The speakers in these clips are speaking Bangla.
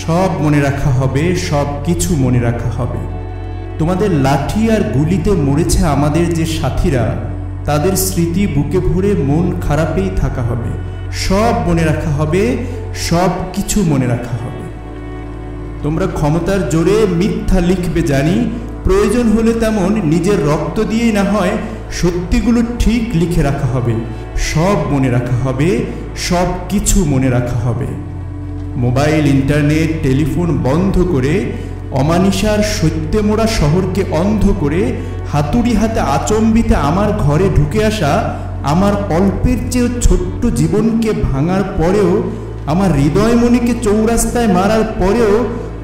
সব মনে রাখা হবে, সব কিছু মনে রাখা হবে। তোমাদের লাঠি আর গুলিতে মরেছে আমাদের যে সাথীরা, তাদের স্মৃতি বুকে ভরে মন খারাপেই থাকা হবে। সব মনে রাখা হবে, সব কিছু মনে রাখা হবে। তোমরা ক্ষমতার জোরে মিথ্যা লিখবে জানি, প্রয়োজন হলে তেমন নিজের রক্ত দিয়েই না হয় সত্যিগুলো ঠিক লিখে রাখা হবে। সব মনে রাখা হবে, সব কিছু মনে রাখা হবে। মোবাইল, ইন্টারনেট, টেলিফোন বন্ধ করে, অমানিসার সত্যে মোড়া শহরকে অন্ধ করে, হাতুড়ি হাতে আচম্বিতে আমার ঘরে ঢুকে আসা আমার অল্পের চেয়েও ছোট্ট জীবনকে ভাঙার পরেও, আমার হৃদয়মণিকে চৌরাস্তায় মারার পরেও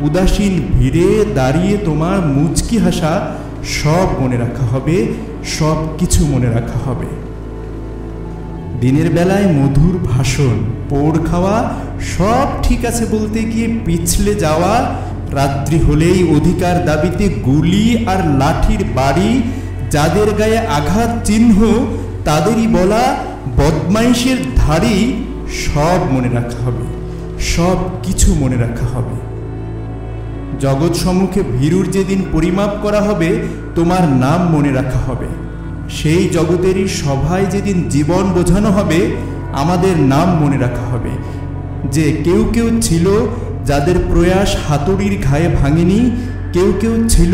উদাসীন ভিড়ে দাঁড়িয়ে তোমার মুচকি হাসা, সব মনে রাখা হবে, সব কিছু মনে রাখা হবে। দিনের বেলায় মধুর ভাষণ, পোড় খাওয়া, সব ঠিক আছে বলতে গিয়ে পিছলে যাওয়া, রাত্রি হলেই অধিকার দাবিতে গুলি আর লাঠির বাড়ি, যাদের গায়ে আঘাত চিহ্ন তাদেরই বলা বদমাইশের ধাড়ি, সব মনে রাখা হবে, সব কিছু মনে রাখা হবে। জগৎ সম্মুখে ভীরুর যেদিন পরিমাপ করা হবে, তোমার নাম মনে রাখা হবে। সেই জগতেরই সভায় যেদিন জীবন বোঝানো হবে, আমাদের নাম মনে রাখা হবে। যে কেউ কেউ ছিল যাদের প্রয়াস হাতুড়ির ঘায়ে ভাঙেনি, কেউ কেউ ছিল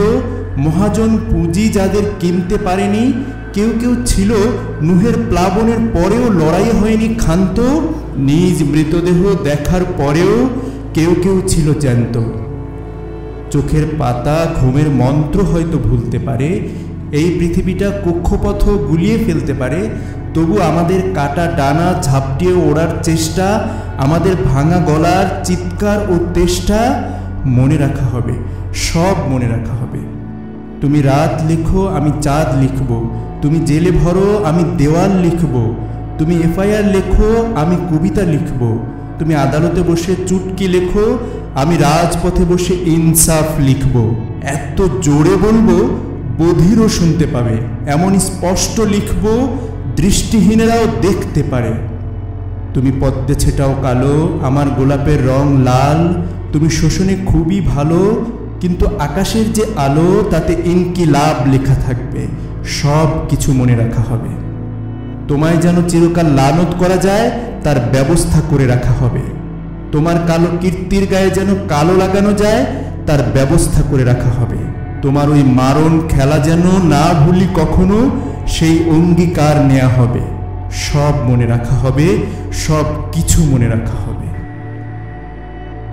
মহাজন পুঁজি যাদের কিনতে পারেনি, কেউ কেউ ছিল নুহের প্লাবনের পরেও লড়াই হয়নি ক্ষান্ত, নিজ মৃতদেহ দেখার পরেও কেউ কেউ ছিল জ্যান্ত। চোখের পাতা, ঘুমের মন্ত্র হয়তো ভুলতে পারে, এই পৃথিবীটা কক্ষপথ গুলিয়ে ফেলতে পারে, তবু আমাদের কাটা ডানা ঝাপটিয়ে ওড়ার চেষ্টা, আমাদের ভাঙা গলার চিৎকার ও তেষ্টা মনে রাখা হবে, সব মনে রাখা হবে। তুমি রাত লিখো, আমি চাঁদ লিখব। তুমি জেলে ভরো, আমি দেওয়াল লিখব। তুমি এফআইআর লেখো, আমি কবিতা লিখব। তুমি আদালতে বসে চুটকি লেখো, আমি রাজপথে বসে ইনসাফ লিখব। এত জোরে বলবো বধিরও শুনতে পাবে, এমন স্পষ্ট লিখব দৃষ্টিহীনেরাও দেখতে পারে। তুমি পদ্মে ছেটাও কালো, আমার গোলাপের রং লাল। তুমি শোষণে খুবই ভালো, কিন্তু আকাশের যে আলো তাতে ইনকিলাব লেখা থাকবে, সব কিছু মনে রাখা হবে। তোমায় যেন চিরকাল লানত করা যায়, তার ব্যবস্থা করে রাখা হবে। তোমার কালো কীর্তির গায়ে যেন কালো লাগানো যায়, তার ব্যবস্থা করে রাখা হবে। তোমার ওই মারণ খেলা যেন না ভুলি কখনো, সেই অঙ্গীকার নেওয়া হবে। সব মনে রাখা হবে, সব কিছু মনে রাখা হবে।